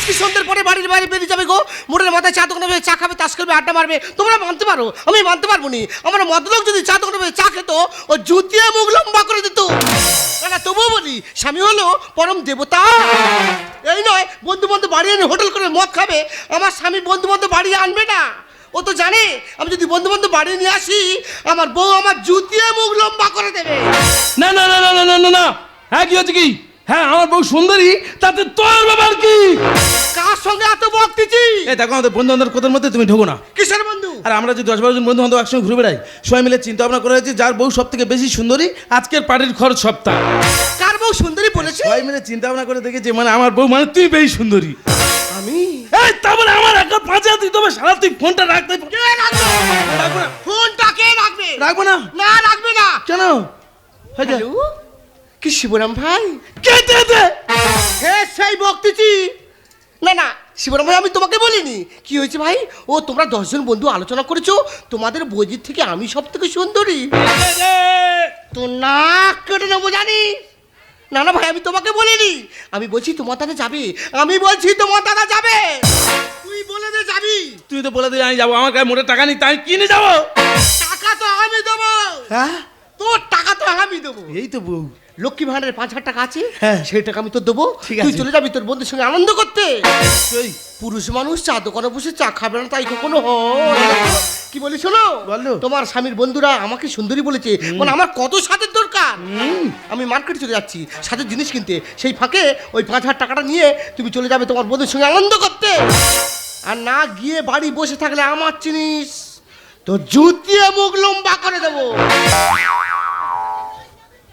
আজকে সন্ধ্যের পরে বাড়ির বাইরে বেরিয়ে যাবে গো, মোড়ের মাথায় চা দোকানে বসে চা খাবে, তাস খেলবে, আড্ডা মারবে। তোমরা মানতে পারো, আমি মানতে পারবো নি। আমার মদলোক যদি চা দোকানে বসে চা খেত, ও জুতিয়ে মুখ লম্বা করে দিত। না তবুও বলি, স্বামী হলো পরম দেবতা। এই নয় বন্ধু বান্ধব বাড়ি এনে হোটেল করে মদ খাবে, আমার স্বামী বন্ধু বান্ধব বাড়ি আনবে না। ও তো জানে আমি যদি বন্ধু বান্ধব বাড়ি নিয়ে আসি, আমার বউ আমার জুতিয়ে মুখ লম্বা করে দেবে। না না না না না না না না, হ্যাঁ কি হচ্ছে কি? হ্যাঁ আমার বউ সুন্দরী, তাতে তোর ব্যাপার কি? কার সঙ্গে এত বকতেছি? এই দেখো আমাদের বন্ধু বান্ধবের কথার মধ্যে তুমি ঢোকো না। কিসের বন্ধু? আর আমরা যে 10-12 জন বন্ধু বান্ধব একসঙ্গে ঘুরে বেড়াই, সবাই মিলে চিন্তা ভাবনা করে হয়েছে যার বউ সব থেকে বেশি সুন্দরী আজকের পার্টির খরচ সপ্তাহ। কার বউ সুন্দরী বলেছে? সবাই মিলে চিন্তা ভাবনা করে দেখেছি, মানে আমার বউ মানে তুই বেশি সুন্দরী। আমি? এই তারপরে আমার একটা 5,000 দিতে হবে, সারা তুই ফোনটা রাখতে। কে রাখবে? রাখবো না। ফোনটা কে রাখবে? রাখবো না। না রাখবে না। কেন? হ্যালো, কি শিবরাম ভাই? কে দে? হ্যাঁ সেই বকতেছি। না না শিবরাম ভাই, আমি তোমাকে বলিনি। কি হয়েছে ভাই? ও তোমরা 10 জন বন্ধু আলোচনা করেছো তোমাদের বইজির থেকে আমি সব থেকে সুন্দরী। তো নাক কেটে নেবো জানি। না না ভাই, আমি তোমাকে বলিনি। আমি বলছি তোমার দাদা যাবে, আমি বলছি তোমার দাদা যাবে। তুই বলে দে যাবি। তুই তো বলে দিলি আমি যাবো, আমার কাছে মোটে টাকা নেই, তাই কিনে যাবো। টাকা তো আমি দেবো। হ্যাঁ তোর টাকা তো আমি দেবো। এই তো বউ। লক্ষ্মী ভান্ডারের 5,000 টাকা আছে, হ্যাঁ। সেই টাকা আমি তোর দেবো। ঠিক তুই আছে। চলে যাবি তোর বন্ধুর সঙ্গে আনন্দ করতে। তুই পুরুষ মানুষ চা দোকানে বসে চা খাবে না তাই কখনো হয়? কি বলি শোনো, বলো। তোমার স্বামীর বন্ধুরা আমাকে সুন্দরী বলেছে, মানে আমার কত সাজের দরকার। আমি মার্কেটে চলে যাচ্ছি সাজের জিনিস কিনতে, সেই ফাঁকে ওই 5,000 টাকাটা নিয়ে তুমি চলে যাবে তোমার বন্ধুর সঙ্গে আনন্দ করতে। আর না গিয়ে বাড়ি বসে থাকলে আমার জিনিস তো জুতিয়ে মুখ লম্বা করে দেবো।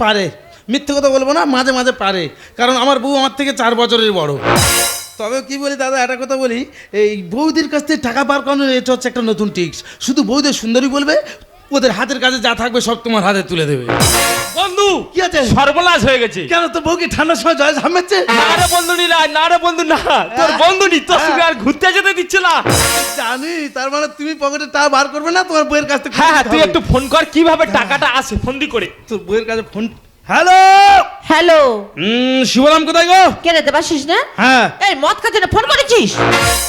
পারে, মিথ্যে কথা বলবো না, মাঝে মাঝে পারে, কারণ আমার বউ আমার থেকে 4 বছরের বড়। তবে কি বলি দাদা, একটা কথা বলি, এই বৌদির কাছ থেকে টাকা পার করানোর এটা হচ্ছে একটা নতুন টিক্স। শুধু বৌদের সুন্দরী বলবে, ওদের হাতের কাছে যা থাকবে সব তোমার হাতে তুলে দেবে। বন্ধু কি আছে? সর্বনাশ হয়ে গেছে। কেন তো বউ কি ঠান্ডার সময় জয় ঝামেছে? না রে বন্ধু নি, না রে বন্ধু না, তোর বন্ধু নি, তোর সঙ্গে আর ঘুরতে যেতে দিচ্ছে না। জানি, তার মানে তুমি পকেটে টাকা বার করবে না, তোমার বইয়ের কাছ থেকে। হ্যাঁ তুই একটু ফোন কর, কিভাবে টাকাটা আসে ফোন দি করে। তোর বইয়ের কাছে ফোন। হ্যালো হ্যালো, শিবরাম কোথায় গো? কে রে দেবাশিস না? হ্যাঁ। এই মদ খাওয়ার জন্য ফোন করেছিস?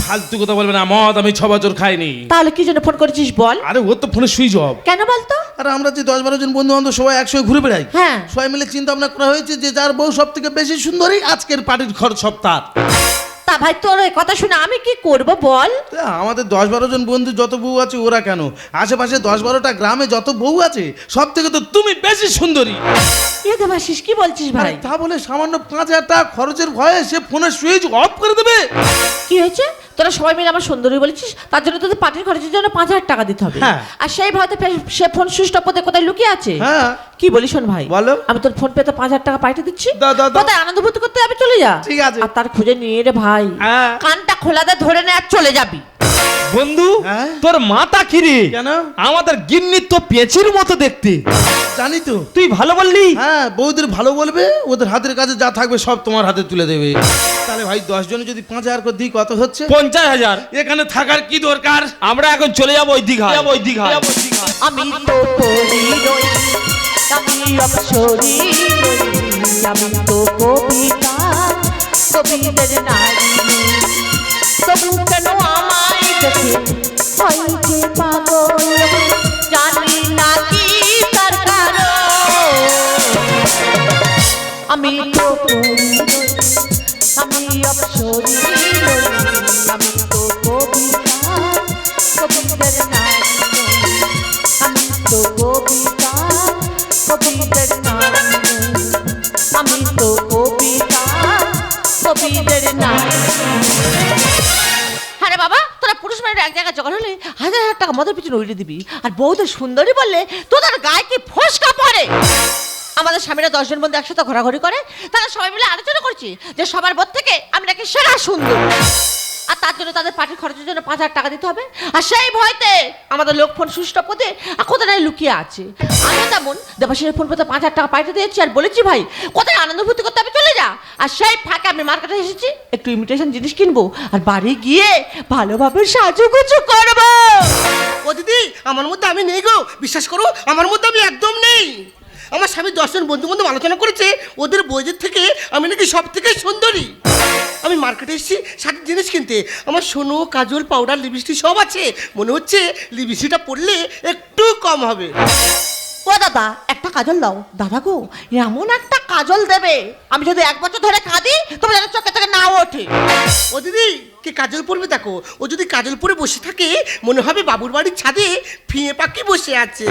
ফালতু কথা বলবে না, মদ আমি 6 বছর খাইনি। তাহলে কি জন্য ফোন করেছিস বল? আরে ও তো ফোনে সুইচ অফ। কেন বলতো? আর আমরা যে 10-12 জন বন্ধু বান্ধব সবাই একসঙ্গে ঘুরে বেড়াই, হ্যাঁ। সবাই মিলে চিন্তা ভাবনা করা হয়েছে যে যার বউ সব থেকে বেশি সুন্দরী আজকের পার্টির খরচ সপ্তাহ। তা ভাই তোর এই কথা শুনে আমি কি করব বল? আমাদের 10-12 জন বন্ধু যত বউ আছে, ওরা কেন আশেপাশে 10-12টা গ্রামে যত বউ আছে সব থেকে তো তুমি বেশি সুন্দরী। এ দেবাশিস কি বলছিস ভাই? আরে তা বলে সামান্য 5,000 টাকা খরচের ভয়ে সে ফোনের সুইচ অফ করে দেবে? কি হয়েছে? তোরা সবাই মিলে আমার সুন্দরী বলেছিস, তার জন্য তোদের পার্টির খরচের জন্য 5,000 টাকা দিতে হবে। হ্যাঁ। আর সেই ভয়তে সে ফোন সুইচ অফ কোথায় লুকিয়ে আছে। হ্যাঁ। কি বলিস শোন ভাই, বলো। আমি তোর ফোন পেতে 5,000 টাকা পাঠিয়ে দিচ্ছি, দাও, দাও, দাও। কোথায় আনন্দ ভর্তি করতে যাবে চলে যা। ঠিক আছে। আর তার খুঁজে নিয়ে রে ভাই, হ্যাঁ। কানটা খোলাতে ধরে নে আর চলে যাবি। বন্ধু হ্যাঁ? তোর মাথা কি রে? কেন? আমাদের গিন্নি তো পেঁচির মতো দেখতে। জানি তো। তুই ভালো বললি। হ্যাঁ, বউদের ভালো বলবে, ওদের হাতের কাছে যা থাকবে সব তোমার হাতে তুলে দেবে। তাহলে ভাই 10 জনে যদি 5,000 করে দিই কত হচ্ছে? 50,000। এখানে থাকার কি দরকার? আমরা এখন চলে যাবো ওই দীঘায়। আমি তো পরি নই, আমি অপসরি নই, আমি তো কবিতা, কবিদের নারী। তবু কেন আমায় দেখে হয় যে পাগল, জানি না কি তার কারণ। আমি তো পরি নই, আমি অপসরি নই, আমি তো কবিতা, কবিদের নারী। আমি তো কবিতা, কবিদের নারী। আমি তো কবিতা, কবিদের নারী। হ্যাঁ রে বাবা, তোরা পুরুষ মানুষ এক জায়গায় জোগাড় হলে 1,000 টাকা মদের পিছনে উড়িয়ে দিবি, আর বউদের সুন্দরী বললে তোদের গায়ে কি ফসকা পড়ে। আমাদের স্বামীরা 10 জন বন্ধু একসাথে ঘোরাঘুরি করে, তারা সবাই মিলে আলোচনা করছি যে সবার বোধ থেকে আমি নাকি সেরা সুন্দর, আর তার জন্য তাদের পার্টির খরচের জন্য 5,000 টাকা দিতে হবে। আর সেই ভয়তে আমাদের লোক ফোন সুইচ অফ করে কোথায় লুকিয়ে আছে। আমি তেমন দেবাশিসের ফোন পেতে 5,000 টাকা পাঠিয়ে দিয়েছি আর বলেছি ভাই কোথায় আনন্দ ভর্তি করতে হবে চলে যা। আর সেই ফাঁকে আমি মার্কেটে এসেছি, একটু ইমিটেশন জিনিস কিনবো আর বাড়ি গিয়ে ভালোভাবে সাজুগুজু করবো। ও দিদি, আমার মধ্যে আমি নেই গো, বিশ্বাস করো আমার মধ্যে আমি একদম নেই। আমার স্বামী 10 জন বন্ধু বান্ধব আলোচনা করেছে ওদের বইয়ের থেকে আমি নাকি সব থেকে সুন্দরী। আমি মার্কেটে এসেছি শাড়ির জিনিস কিনতে। আমার সোনো, কাজল, পাউডার, লিপস্টিক সব আছে। মনে হচ্ছে লিপস্টিকটা পরলে একটু কম হবে। ও দাদা, একটা কাজল দাও। দাদা গো, এমন একটা কাজল দেবে আমি যদি 1 বছর ধরে কাঁদি তোমার যেন চোখে থেকে না ওঠে। ও দিদি, কে কাজল পরবে দেখো। ও যদি কাজল পরে বসে থাকে মনে হবে বাবুর বাড়ির ছাদে ফিঙে পাখি বসে আছে।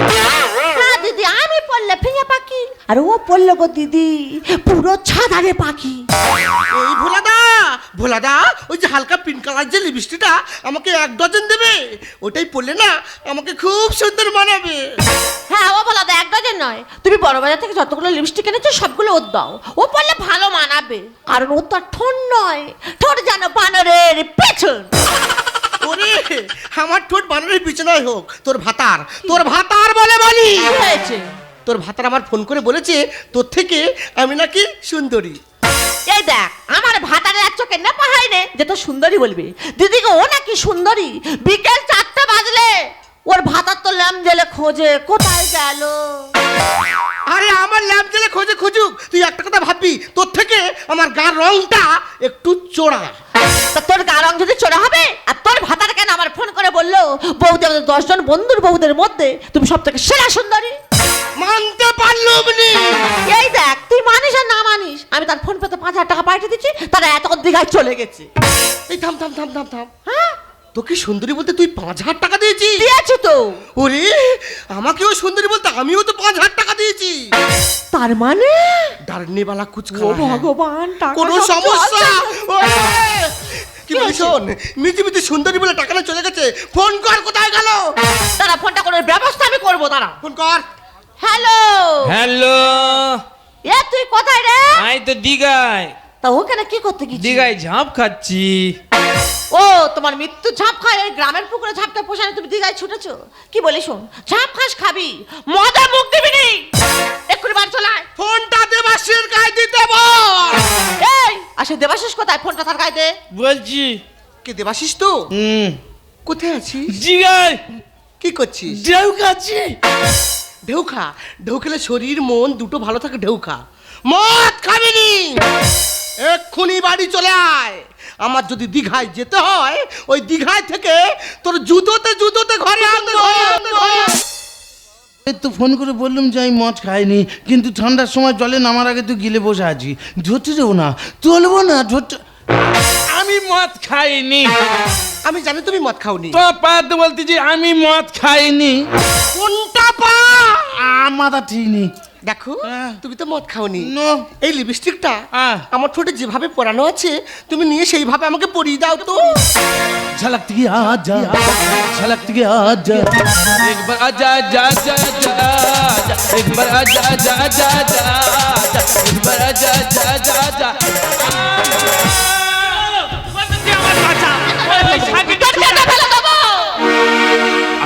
হ্যাঁ দিদি, আমি পড়লে ফিঙে পাখি আর ও পড়লো গো দিদি পুরো ছাদারে পাখি। এই ভোলাদা, ওই যে হালকা পিঙ্ক কালার যে লিপস্টিকটা আমাকে 1 ডজন দেবে। ওটাই পরলে না আমাকে খুব সুন্দর মানাবে। হ্যাঁ ও বলা দা 1 ডজন নয়, তুমি বড় বাজার থেকে যতগুলো লিপস্টিক এনেছো সবগুলো ওর দাও। ও পড়লে ভালো মানাবে, কারণ ও তো আর ঠোঁট নয়, ঠোঁট যেন বানরের পেছন। ওরে, আমার ঠোঁট বানরের পিছনে হোক, তোর ভাতার বলে বলি। কি হয়েছে? তোর ভাতার আমার ফোন করে বলেছে তোর থেকে আমি নাকি সুন্দরী। এই দেখ, আমার ভাতারে আর চোখে না পাহাই নে যে তো সুন্দরী বলবে। দিদিকে ও নাকি সুন্দরী, বিকেল 4টা বাজলে ওর ভাতার তো ল্যাম জেলে খোঁজে কোথায় গেল। আরে আমার ল্যাম্প জেলে খুঁজুক, তুই একটা কথা ভাববি, তোর থেকে আমার গার রংটা একটু চোরা। তা তোর গা রং যদি চোরা হবে, আর তোর ভাতার কেন আমার ফোন করে বললো বৌদি আমাদের 10 জন বন্ধুর বৌদের মধ্যে তুমি সব থেকে সেরা সুন্দরী। মানতে পারলুম নি। এই দেখ, তুই মানিস আর না মানিস, আমি তার ফোন পেতে 5000 টাকা পাঠিয়ে দিচ্ছি, তারা এতক্ষণ দীঘায় চলে গেছে। এই থাম। হ্যাঁ তোকে সুন্দরী বলতে তুই 5000 টাকা দিয়েছিস? দিয়েছি তো। ওরে, আমাকেও সুন্দরী বলতে আমিও তো 5000 টাকা দিয়েছি। তার মানে ডারনেওয়ালা কুছ ও খাওয়া হ্যাঁ। ভগবান, টাকা কোনো সব সমস্যা? চলছে। ওরে, কি বলি শোন, মিটি সুন্দরী বলে টাকা না চলে গেছে। ফোন কর, কোথায় গেল? তারা ফোনটা করার ব্যবস্থা আমি করবো, তারা ফোন কর। হ্যালো। হ্যালো, এ তুই কোথায় রে? আমি তো দীঘায়। তা ওখানে কি করতে গেছিস? দীঘায় ঝাঁপ খাচ্ছি। ও তোমার মৃত্যু ঝাঁপ খায় ওই গ্রামের পুকুরে ঝাঁপটা পোষানে তুমি দীঘায় ছুটেছো? কি বলি শোন, ঝাঁপ খাস খাবি, মজা মুখ দিবি নি। এক্ষুনি বাড়ি চলে আয়। ফোনটা দেবাশির গায়ে দিতে বল। এই আসে দেবাশিস কোথায়? ফোনটা তার গায়ে দে। বলছি কে দেবাশিস তো? কোথায় আছিস? দীঘায় কি করছিস? ঢেউ খাচ্ছি। ঢেউ খেলে শরীর মন দুটো ভালো থাকে। ঢেউ খা, মদ খাবি নি। এক্ষুনি বাড়ি চলে আয়। আমার যদি দীঘায় যেতে হয়, ওই দীঘায় থেকে তোর জুতোতে ঘরে আনতে। এই তো ফোন করে বললাম যে আমি মদ খাইনি, কিন্তু ঠান্ডার সময় জলে নামার আগে তো গিলে বসে আছি। ধরতে দেবো না, চলবো না, ধরতে। আমি মদ খাইনি। আমি জানি তুমি মদ খাওনি। তো পাতে বলতেছি আমি মদ খাইনি। কোনটা পা? মাথা ঠিক নেই। দেখো, তুমি তো মদ খাওনি। নো। এই লিপস্টিকটা হ্যাঁ। আমার ঠোঁটে যেভাবে পরানো আছে, তুমি নিয়ে সেইভাবে আমাকে পরিয়ে দাও তো। ঝলক থেকে আজা, ঝলক থেকে আজা। একবার আজা যা যা যা, একবার আজা যা যা যা, একবার আজা যা যা যা।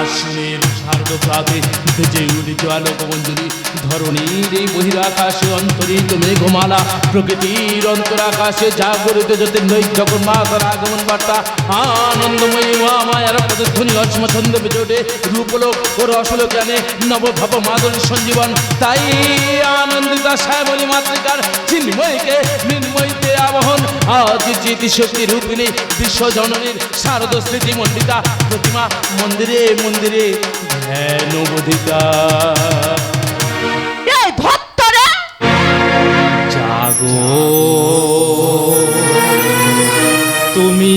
আশ্বিনের শারদ প্রাতে ভেজে উঠিত আলোক মঞ্জুরি, ধরণীর এই বহিরাকাশে অন্তরিত মেঘমালা, প্রকৃতির অন্তরাকাশে জাগরিত জ্যোতির্ময় জগন্নাথের আগমন বার্তা। আনন্দময়ী মা মায়ার পদধ্বনি অসম ছন্দ বেজে ওঠে, রূপলোক ও রসলোক জ্ঞানে নবভাব মাধুরী সঞ্জীবন। তাই আনন্দিতা শ্যামলী মাতৃকার চিন্ময়ীকে মৃন্ময়ীতে আবহন। আজ জিতি শক্তি রূপিণী বিশ্বজননীর শারদ স্মৃতি মণ্ডিতা প্রতিমা মন্দিরে মন্দিরে ধ্যান বোধিকা। এই ধত্তরে জাগো তুমি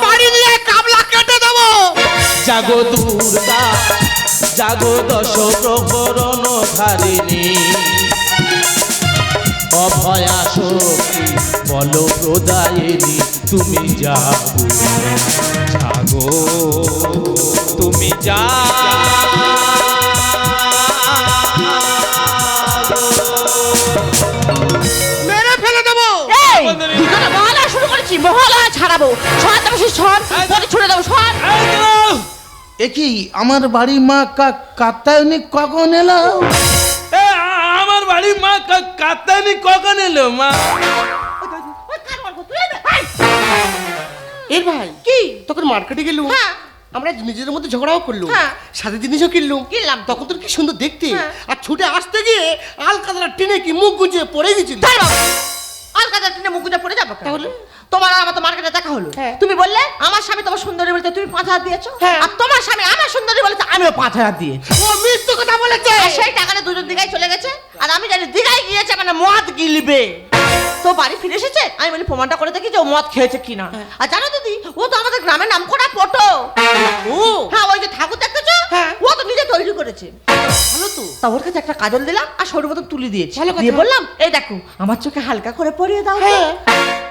বাড়ি নিয়ে কাবলা কেটে দেবো। জাগো দুর্গা জাগো দশ প্রহরণ ধারিণী, অভয়া শক্তি বল প্রদায়িনী তুমি জাগো জাগো তুমি মেরে ফেলে দেবো। এই দুজনে মহলা শুরু করেছি, মহলা ছাড়াবো। সর দেবাশিস, সর, বলে ছুড়ে দেবো, সর। এ কি আমার বাড়ি মা কাত্তায়নি কখন এলো? আমার বাড়ি মা কাতানি কখন এলো? মা এর ভাই কি? তখন মার্কেটে গেলুম, হ্যাঁ। আমরা নিজেদের মধ্যে ঝগড়াও করলুম, হ্যাঁ। সাথে জিনিসও কিনলুম, কিনলাম। তখন তোর কি সুন্দর দেখতে, হ্যাঁ। আর ছুটে আসতে গিয়ে আলকাতরা টেনে কি মুখ গুঁজে পড়ে গেছিল। তাই বাবা, আলকাতা টিনে মুকুটা পড়ে যাবো কেন? তাহলে? তোমার আর আমার তো মার্কেটে দেখা হলো, হ্যাঁ। তুমি বললে আমার স্বামী তোমার সুন্দরী বলতে তুমি 5,000 দিয়েছো, হ্যাঁ। আর তোমার স্বামী আমার সুন্দরী বলেছে আমিও 5,000 দিয়েছি। ও মিথ্যে কথা বলেছে। আর সেই টাকাটা দুজন দিঘায় চলে গেছে, আর আমি জানি দিঘায় গিয়েছে মানে মদ গিলবে। তো বাড়ি ফিরে এসেছে, আমি বলি প্রমাণটা করে দেখি যে ও মদ খেয়েছে কিনা। আর জানো দিদি, ও তো আমাদের গ্রামের নাম করা পটো। ও হ্যাঁ, ওই যে ঠাকুর দেখতেছো, হ্যাঁ। ও তো নিজে তৈরি করেছে। ভালো তো। তা ওর কাছে একটা কাজল দিলাম আর সরু মতো তুলি দিয়েছি, ভালো কথা। দিয়ে বললাম এই দেখো আমার চোখে হালকা করে পরিয়ে দাও তো। হ্যাঁ।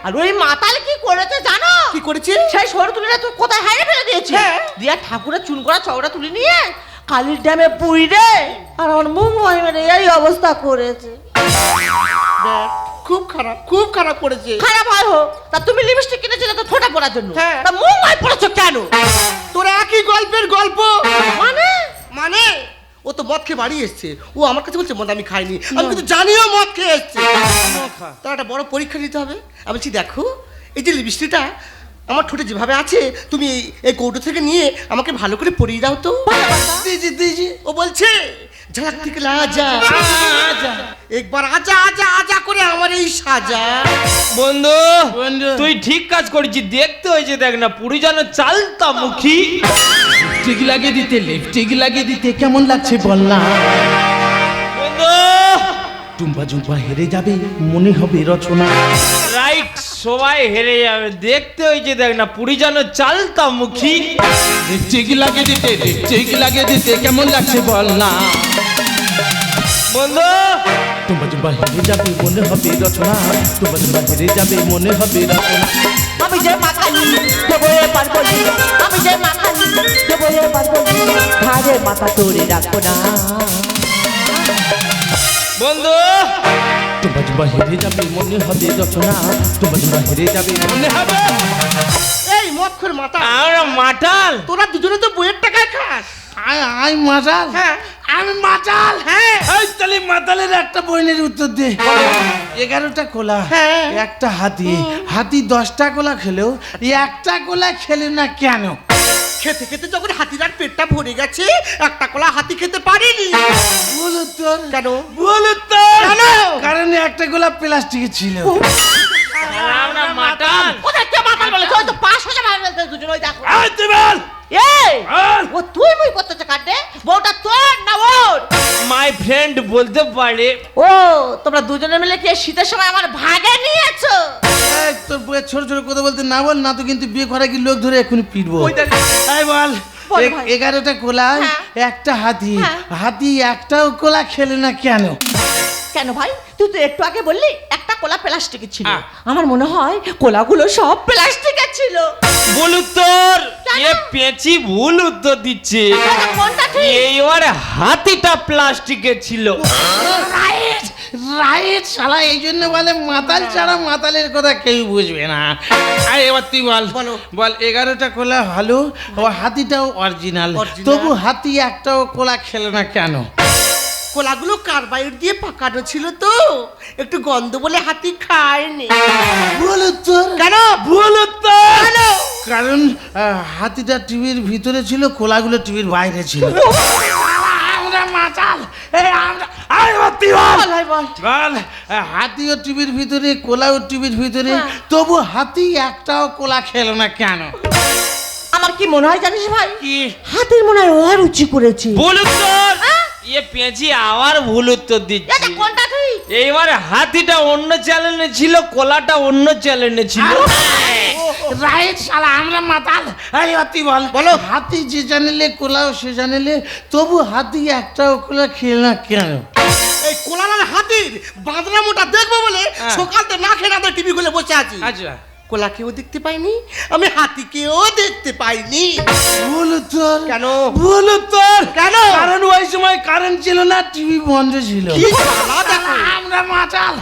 আর ওই মাতাল কি করেছে জানো? কি করেছে? সেই সরু তুলিটা তুই কোথায় হারিয়ে ফেলে দিয়েছে। হ্যাঁ। দিয়া ঠাকুরের চুন করা চওড়া তুলি নিয়ে কালির ড্যামে পুইরে আর আমার মুখ মেরে এই অবস্থা করেছে। দেখ, খুব খারাপ, খুব খারাপ করেছে। খারাপ হয় হোক, তা তুমি লিপস্টিক কিনেছিলে তো ঠোঁটা পড়ার জন্য, হ্যাঁ। তা মুখ মাই পড়েছো কেন? তোর একই গল্পের গল্প। মানে মানে ও তো মদ খেয়ে বাড়ি এসছে, ও আমার কাছে বলছে মদ আমি খাইনি, আমি কিন্তু জানিও মদ খেয়ে এসছে। তার একটা বড় পরীক্ষা নিতে হবে। আমি বলছি দেখো, এই যে লিপস্টিকটা আমার ঠোঁটে যেভাবে আছে, তুমি এই কৌটো থেকে নিয়ে আমাকে ভালো করে পরিয়ে দাও তো। দিজি দিজি ও বলছে ঝাঁক থেকে লাজা, একবার আজা আজা আজা করে আমার এই সাজা। বন্ধু বন্ধু। তুই ঠিক কাজ করেছিস, দেখতে হয়েছে দেখ না পুরি যেন চালতা মুখী। লিপস্টিক লাগিয়ে দিতে, লিপস্টিক লাগিয়ে দিতে কেমন লাগছে বল না। বন্ধু টুম্পা জুম্পা হেরে যাবে মনে হবে রচনা। রাইট, সবাই হেরে যাবে, দেখতে হয়েছে দেখ না পুরি যেন চালতা মুখী। লিপস্টিক লাগিয়ে দিতে, লিপস্টিক লাগিয়ে দিতে কেমন লাগছে বল না। বন্ধু টুম্পা জুম্পা হেরে যাবে মনে হবে রচনা, টুম্পা জুম্পা হেরে যাবে মনে হবে রচনা। আমি যে মাথালি দেবো এবার বলি, আমি যে মাথালি দেবো এবার বলি, ঘাড়ে মাথা তোরে রাখবো না। বন্ধু টুম্পা জুম্পা হেরে যাবে মনে হবে রচনা, টুম্পা জুম্পা হেরে যাবে মনে হবে। এই মদ খোর মাথা, আমরা মাতাল। তোরা দুজনে তো বইয়ের টাকায় খাস। আই মাতাল। হ্যাঁ। আমি মাতাল। হ্যাঁ। এই তাহলে মাতালের একটা বইনের উত্তর দে। 11টা কোলা, হ্যাঁ। একটা হাতি, হাতি 10টা কোলা খেলেও একটা কোলা খেলে না কেন? খেতে খেতে যখন হাতিরার পেটটা ভরে গেছে, একটা কলা হাতি খেতে পারেনি। ভুল উত্তর। কেন? ভুল উত্তর। কেন? কারণ একটা কোলা প্লাস্টিকের ছিল। আমরা মাতাল। ওদের কে মাতাল বলেছে? ওই তো 500 টাকা বলতে দুজন ওই দেখো। এই তুই বল। এই বল। ও তুই মুই করতেছে কাটে, বউটা তোর না ওর? মাই ফ্রেন্ড বলতে পারে। ও তোমরা দুজনে মিলে কি এই শীতের সময় আমার ভাগে নিয়েছো? এই তোর বউয়ের ছোট ছোট কথা বলতে না বল, না তো কিন্তু বিয়ে করা কি লোক ধরে এখনই পিটবো। এই বল। বল ভাই। 11টা কোলা, হ্যাঁ। একটা হাতি, হ্যাঁ। হাতি একটাও কোলা খেলে না কেন? কেন ভাই, তুই তো একটু আগে বললি একটা কোলা প্লাস্টিকের ছিল, হ্যাঁ। আমার মনে হয় কোলাগুলো সব প্লাস্টিকের ছিল। ভুল উত্তর। কেন? এ পেঁচি ভুল উত্তর দিচ্ছে। তাহলে কোনটা ঠিক? এইবার হাতিটা প্লাস্টিকের ছিল। রাইট রাইট শালা, এই জন্য বলে মাতাল ছাড়া মাতালের কথা কেউ বুঝবে না। আর এবার তুই বল। বলো। বল 11টা কোলা ভালো, ও হাতিটাও অরিজিনাল, Original। তবু হাতি একটাও কোলা খেলে না কেন? কলাগুলো কার্বাইড দিয়ে পাকানো ছিল তো, একটু গন্ধ বলে হাতি খায়নি। ভুল উত্তর। কেন? ভুল উত্তর। কেন? কারণ হাতিটা টিভির ভিতরে ছিল, কোলাগুলো টিভির বাইরে ছিল। আমরা মাতাল। এই আমরা বল ভাই বল। বল, হাতিও টিভির ভিতরে, কোলাও টিভির ভিতরে, হ্যাঁ। তবু হাতি একটাও কোলা খেলো না কেন? আমার কি মনে হয় জানিস ভাই, কি? হাতির মনে হয় অরুচি করেছে। ভুল উত্তর। এ পেঁচি আবার ভুল উত্তর এটা দিচ্ছে। কোনটা ঠিক? এইবার হাতিটা অন্য চ্যানেলে ছিল, কোলাটা অন্য চ্যানেলে ছিল। রাইট শালা, আমরা মাতাল। এই তুই বল। বলো। হাতি যে জানেলে, কোলাও সে জানেলে, তবু হাতি একটাও কোলা খেলে না কেন? এই কোলার হাতির বাঁধনা মোটা দেখবো বলে সকালতে না খেয়ে না টিভি খুলে বসে আছি। আচ্ছা। কোলাকেও দেখতে পাইনি, আমি হাতিকেও দেখতে পাইনি। ভুল উত্তর। কেন? ভুল উত্তর। কেন? কারণ ওই সময় কারেন্ট ছিল না, টিভি বন্ধ ছিল। কি শালা দেখো। আমরা মাতাল।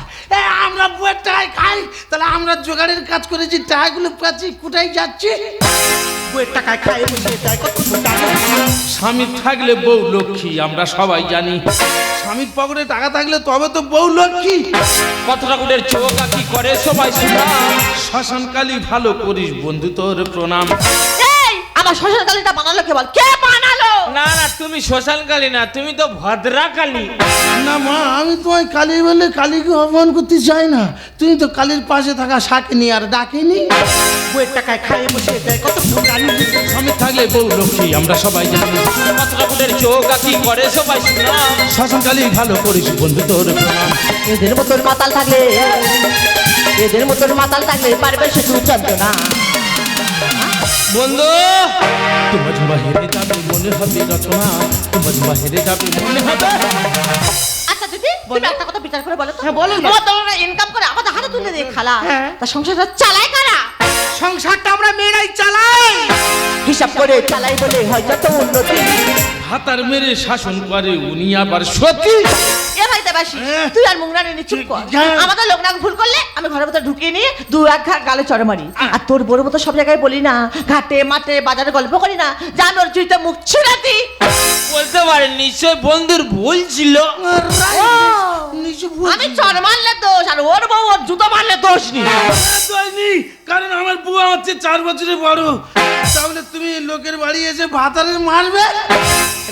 আমরা বউয়ের টাকায় খাই, তাহলে আমরা জোগাড়ের কাজ করেছি, টাকাগুলো পাচ্ছি, কোথায় যাচ্ছি? বইয়ের টাকায় খায় বসে তাই কত টাকা। স্বামী থাকলে বউ লক্ষ্মী, আমরা সবাই জানি। স্বামীর পকেটে টাকা থাকলে তবে তো বউ লক্ষ্মী। কত ঠাকুরের চোখ আঁকি করে সবাই শুনা। শ্মশানকালী ভালো করিস বন্ধু, তোর প্রণাম। এই আমার আমার শ্মশান কালীটা বানালো কে বল, কে বানালো? না না, তুমি শ্মশানকালী না, তুমি তো ভদ্রাকালী। না মা, আমি তোমায় কালী বলে কালীকে অপমান করতে চাই না। তুমি তো কালীর পাশে থাকা শাকিনি আর ডাকিনি। বইয়ের টাকায় খাইয়ে বসে দেয় কত ফুটানি। স্বামী থাকলে বউ লক্ষ্মী আমরা সবাই জানি। ঠাকুরের চোখ কি করে সবাই শুনা। শ্মশানকালী ভালো করিস বন্ধু তোর প্রণাম। এদের মতন মাতাল থাকলে, এদের মতন মাতাল থাকলে পারবে সে যন্ত্রণা। বন্ধু তোমার ঝুমা হেরে যাবে মনে হবে রচনা, তোমার ঝুমা হেরে যাবে মনে হবে। আচ্ছা দিদি, তুমি একটা কথা বিচার করে বলো তো। হ্যাঁ, বলো না। আমার তোমরা ইনকাম করে আমাদের হাতে তুলে দিয়ে খালা, হ্যাঁ। তা সংসারটা চালায় কারা? সংসারটা আমরা মেয়েরাই চালাই। হিসাব করে চালাই বলে হয়তো তো উন্নতি। হাতার মেরে শাসন করে উনি আবার সতী। এ ভাই দেবাসী, তুই আর মুংরা নিয়ে চুপ কর। আমাদের লোক না ভুল করলে আমি ঘরের ভিতরে ঢুকিয়ে নিয়ে দু এক ঘা গালে চড় মারি। আর তোর বড় মতো সব জায়গায় বলি না, ঘাটে মাঠে বাজারে গল্প করি না, জান ওর জুইতে মুখ ছিঁড়ে দি। বলতে পারেন নিশ্চয় বন্ধুর ভুল ছিল। আমি চড় মারলে দোষ, আর ওর বউ ওর জুতো মারলে দোষ নি। কারণ আমার বউ আমার চেয়ে 4 বছরের বড়। তাহলে তুমি লোকের বাড়ি এসে ভাতারে মারবে?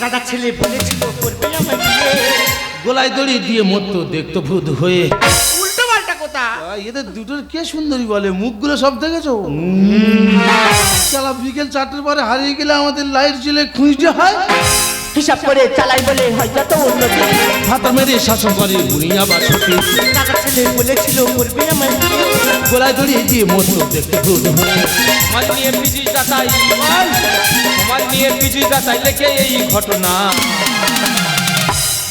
রাজা ছেলে বলেছিল করবে আমায় বিয়ে। গোলায় দড়ি দিয়ে মতো দেখতো ভূত হয়ে। উল্টো পাল্টা কথা। এদের দুটোর কে সুন্দরী বলে, মুখগুলো সব দেখেছো? চালা বিকেল 4টের পরে হারিয়ে গেলে আমাদের লাইট জ্বলে খুঁজতে হয়। হিসাব করে চালাই বলে হয়তো তো উন্নতি। হাতার মেরে শাসন করে উনি আবার সতী। রাজা ছেলে বলেছিল করবে আমায় বিয়ে। গোলায় দড়ি দিয়ে মতো দেখতো ভূত হয়ে। সমাজ নিয়ে পিছিয়ে যাতাই, সমাজ নিয়ে পিছিয়ে যাতাই লেখে এই ঘটনা।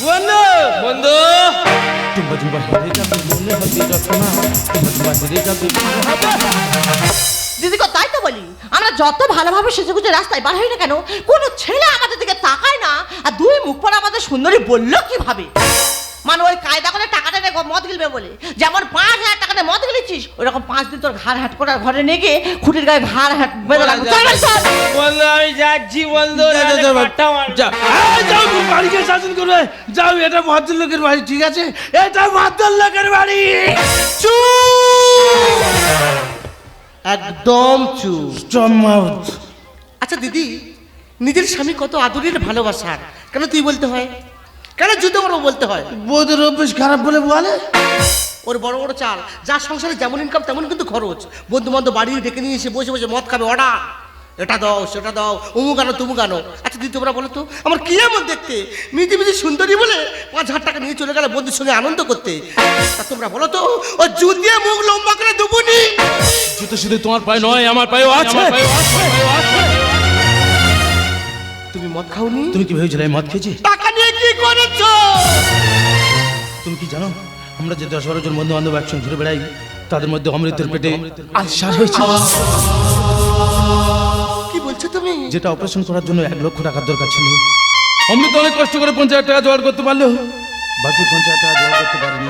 বন্ধু বন্ধু তোমার ঝুমা হেরে যাবে মনে হবে রচনা, তোমার ঝুমা হেরে যাবে মনে হবে। দিদি গো, তাই তো বলি, আমরা যত ভালোভাবে সেজে গুজে রাস্তায় বার হই না কেন, কোনো ছেলে আমাদের দিকে তাকায় না। আর দুই মুখ পর আমাদের সুন্দরী বললো কিভাবে? মানে ওই কায়দা করে টাকাটা নিয়ে মদ গিলবে বলে, যেমন 5,000 টাকা দিয়ে মদ গিলেছিস, ওইরকম 5 দিন তোর ঘাড় হাট করে ঘরে নিয়ে গিয়ে খুঁটির গায়ে ঘাড় হাট বেঁধে রাখবো। চল ভাই, চল। বন্ধু আমি যাচ্ছি বন্ধু। যা, যা, যা, যা। যাও, বাড়িকে শাসন করবে। যাও, এটা ভদ্রলোকের বাড়ি, ঠিক আছে? এটা ভদ্রলোকের বাড়ি। একদম চুপ। চম্মাউত। আচ্ছা দিদি, নিজের স্বামী কত আদরের ভালোবাসার, কেন তুই বলতে হয়? কেন যুদ্ধ করবো বলতে হয়? বউদের অভ্যেস খারাপ বলে বলে। ওর বড় বড় চাল, যার সংসারে যেমন ইনকাম তেমন কিন্তু খরচ। বন্ধু বান্ধব বাড়ি ডেকে নিয়ে এসে বসে বসে মদ খাবে, অর্ডার এটা দাও সেটা দাও, অমুক আনো তুমুক আনো। আচ্ছা দিদি, তোমরা বলো তো আমার কি এমন দেখতে মিটি মিটি সুন্দরী বলে 5,000 টাকা নিয়ে চলে গেল বন্ধুর সঙ্গে আনন্দ করতে? তা তোমরা bolo তো ও জুতিয়ে মুখ লম্বা করে দুবুনি। জুতো শুধু তোমার পায়ে নয়, আমার পায়েও আছে। তুমি মদ খাওনি? তুমি কি ভেবেছিলে আমি মদ খেয়েছি? টাকা নিয়ে কি করেছো? তুমি কি জানো আমরা যে 10-12 জন বন্ধু বান্ধব একসঙ্গে ঘুরে বেড়াই, তাদের মধ্যে অমৃতের পেটে আলসার হয়েছে। কি বলছো তুমি? যেটা অপারেশন করার জন্য 1 লক্ষ টাকার দরকার ছিল, অমৃত অনেক কষ্ট করে 50,000 টাকা জোগাড় করতে পারলো, বাকি 50,000 টাকা জোগাড় করতে পারিনি।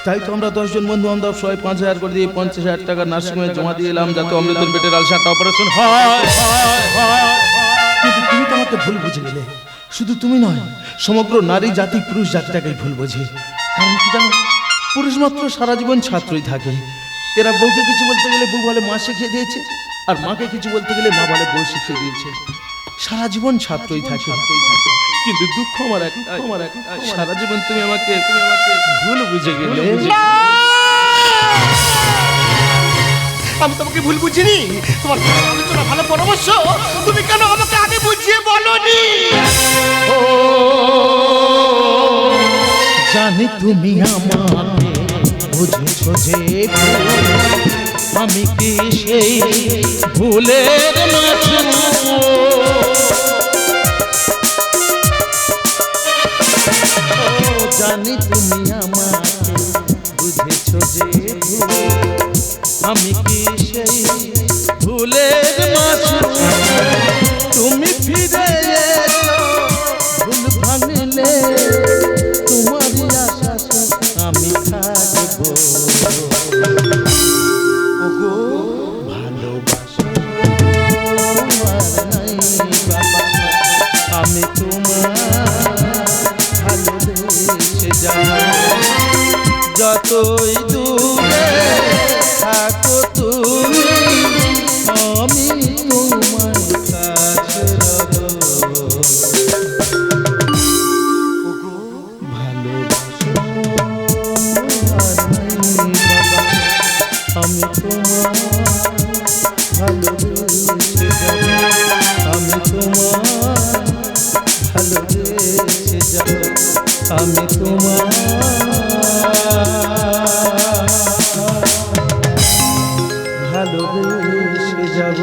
তাই তো আমরা 10 জন বন্ধু বান্ধব সবাই 5,000 করে দিয়ে 50,000 টাকা নার্সিংহোমে জমা দিয়ে এলাম, যাতে অমৃতের পেটের আলসারটা অপারেশন হয়। কিন্তু তুমি তো আমাকে ভুল বুঝে গেলে। শুধু তুমি নয়, সমগ্র নারী জাতি পুরুষ জাতিটাকেই ভুল বোঝে। কারণ কি জানো, পুরুষ মাত্র সারা জীবন ছাত্রই থাকে। এরা বউকে কিছু বলতে গেলে বউ বলে মা শিখিয়ে দিয়েছে, আর মাকে কিছু বলতে গেলে মা বলে বউ শিখিয়ে দিয়েছে। সারা জীবন ছাত্রই থাকে। কিন্তু দুঃখ আমার একটাই, সারা জীবন তুমি আমাকে ভুল বুঝে গেলে। আমি তোমাকে ভুল বুঝিনি। তোমার ভালো আলোচনা, ভালো পরামর্শ তুমি কেন আমাকে আগে বুঝিয়ে বলনি? ও জানি তুমি আমাকে বুঝেছো যে আমি কি সেই ভুলের মাঝে। জানি তুমি আমাকে বুঝেছো যে আমি কি সেই ভুলের মাঝে। তুমি ফিরে এসো ভুল ভাঙলে, তোমারই আশাতে আমি থাকবো। ওগো ভালোবাসা তোমার নাই বাবা, আমি তোমার ভালোবেসে যাই। যতই দূরে থাকো তুমি, আমি তোমার কাছে। ভালোবেসে যাব, আমি তোমার ভালোবেসে যাব, আমি তোমার ভালোবেসে যাব।